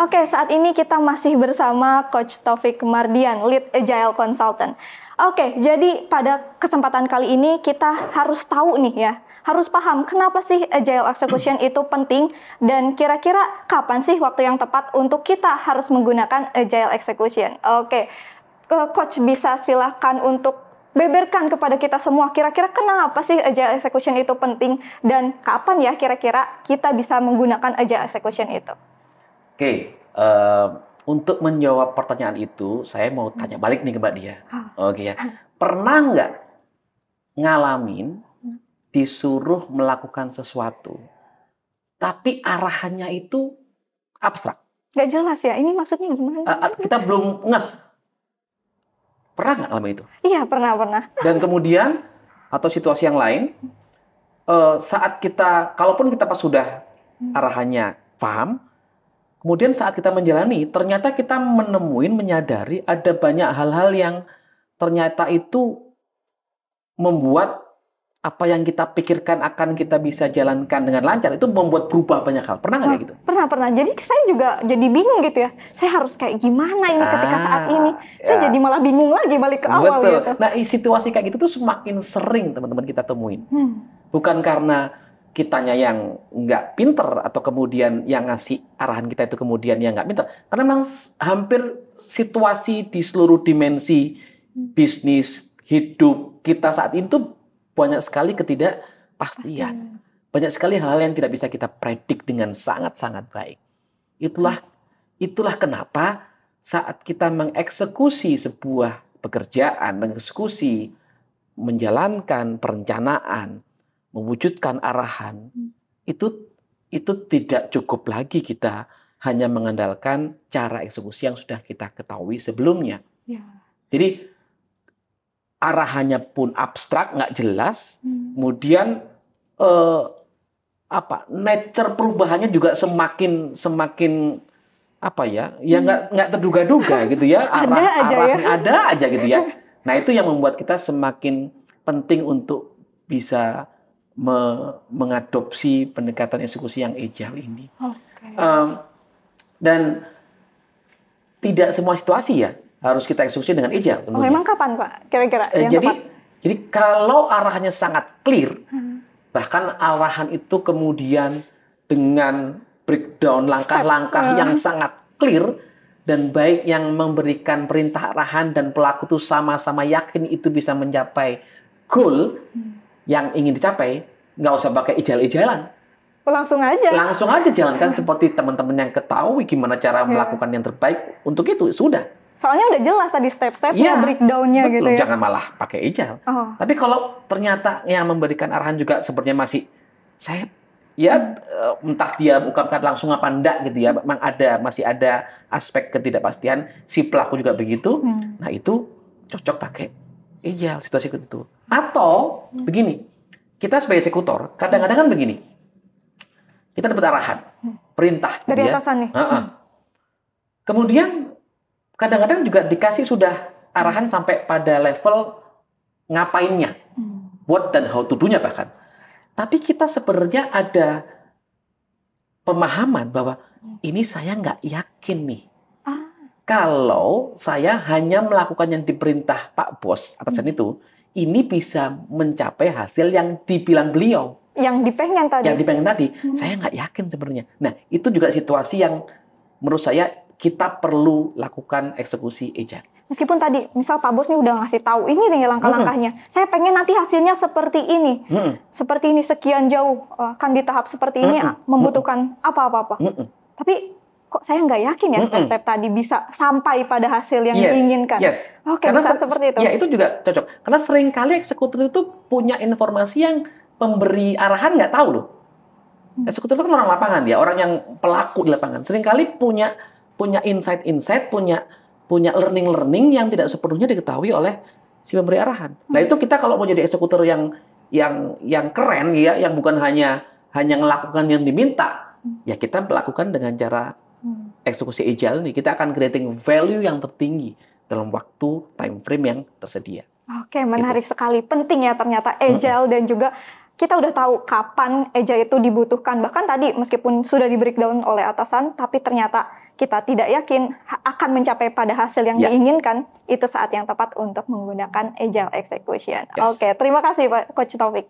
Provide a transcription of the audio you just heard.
Oke, saat ini kita masih bersama Coach Taufik Mardian, Lead Agile Consultant. Oke, jadi pada kesempatan kali ini kita harus tahu nih ya, harus paham kenapa sih Agile Execution itu penting dan kira-kira kapan sih waktu yang tepat untuk kita harus menggunakan Agile Execution. Oke, Coach bisa silahkan untuk beberkan kepada kita semua kira-kira kenapa sih Agile Execution itu penting dan kapan ya kira-kira kita bisa menggunakan Agile Execution itu. Oke, untuk menjawab pertanyaan itu, saya mau tanya balik nih ke Mbak Dia. Oke ya, pernah nggak ngalamin disuruh melakukan sesuatu, tapi arahannya itu abstrak? Nggak jelas ya, ini maksudnya gimana? Kita belum ngeh. Pernah nggak ngalamin itu? Iya, pernah. Dan kemudian, atau situasi yang lain, saat kita, kalaupun kita pas sudah arahannya paham, kemudian saat kita menjalani, ternyata kita menyadari ada banyak hal-hal yang ternyata itu membuat apa yang kita pikirkan akan kita bisa jalankan dengan lancar, itu membuat berubah banyak hal. Pernah nggak kayak gitu? Pernah. Jadi saya juga jadi bingung gitu ya. Saya harus kayak gimana ini ketika saat ini. Saya jadi malah bingung lagi balik ke awal. Betul. Gitu. Nah, situasi kayak gitu tuh semakin sering teman-teman kita temuin. Bukan karena kitanya yang nggak pinter atau kemudian yang ngasih arahan kita itu kemudian yang nggak pinter. Karena memang hampir situasi di seluruh dimensi bisnis, hidup kita saat itu banyak sekali ketidakpastian. Banyak sekali hal yang tidak bisa kita predik dengan sangat-sangat baik. Itulah kenapa saat kita mengeksekusi sebuah pekerjaan, menjalankan perencanaan, mewujudkan arahan, itu tidak cukup lagi kita hanya mengandalkan cara eksekusi yang sudah kita ketahui sebelumnya. Ya. Jadi arahannya pun abstrak, nggak jelas, kemudian nature perubahannya juga semakin nggak terduga-duga gitu ya, arahnya ada aja gitu ya. Nah, itu yang membuat kita semakin penting untuk bisa mengadopsi pendekatan eksekusi yang agile ini. Dan tidak semua situasi ya harus kita eksekusi dengan agile. Emang kapan Pak? Kira-kira jadi kalau arahnya sangat clear, bahkan arahan itu kemudian dengan breakdown langkah-langkah yang sangat clear dan baik yang memberikan perintah arahan dan pelaku itu sama-sama yakin itu bisa mencapai goal yang ingin dicapai, nggak usah pakai agile-agilean. Langsung aja jalankan seperti teman-teman yang ketahui gimana cara melakukan yang terbaik untuk itu, sudah. Soalnya udah jelas tadi step-stepnya, breakdown-nya gitu ya. Jangan malah pakai agile. Tapi kalau ternyata yang memberikan arahan juga sepertinya entah dia ungkapkan langsung apa enggak gitu ya, memang masih ada aspek ketidakpastian, si pelaku juga begitu. Nah, itu cocok pakai agile situasi itu. Atau begini, kita sebagai eksekutor kadang-kadang kan begini, kita dapat arahan, perintah dari atasan nih. Kemudian kadang-kadang juga dikasih sudah arahan sampai pada level ngapainnya, what dan how to do-nya bahkan. Tapi kita sebenarnya ada pemahaman bahwa ini saya nggak yakin nih. Kalau saya hanya melakukan yang diperintah Pak Bos atasan itu, ini bisa mencapai hasil yang dibilang beliau. Yang dipengen tadi. Saya nggak yakin sebenarnya. Nah, itu juga situasi yang menurut saya kita perlu lakukan eksekusi agile. Meskipun tadi, misal Pak Bos nih udah ngasih tahu ini nih langkah-langkahnya. Saya pengen nanti hasilnya seperti ini. Seperti ini sekian jauh. Kan di tahap seperti ini membutuhkan apa-apa. Tapi kok saya nggak yakin ya step-step tadi bisa sampai pada hasil yang diinginkan. Oke, bisa seperti itu. Ya, itu juga cocok. Karena seringkali eksekutor itu punya informasi yang pemberi arahan nggak tahu loh. Eksekutor itu kan orang lapangan ya, orang yang pelaku di lapangan. Seringkali punya insight, punya learning yang tidak sepenuhnya diketahui oleh si pemberi arahan. Nah, itu kita kalau mau jadi eksekutor yang keren ya, yang bukan hanya melakukan yang diminta, ya kita melakukan dengan cara eksekusi agile ini, kita akan creating value yang tertinggi dalam waktu time frame yang tersedia. Oke, menarik sekali. Penting ya ternyata agile dan juga kita udah tahu kapan agile itu dibutuhkan. Bahkan tadi meskipun sudah di breakdown oleh atasan, tapi ternyata kita tidak yakin akan mencapai pada hasil yang diinginkan, itu saat yang tepat untuk menggunakan agile execution. Oke, terima kasih Pak Coach Taufik.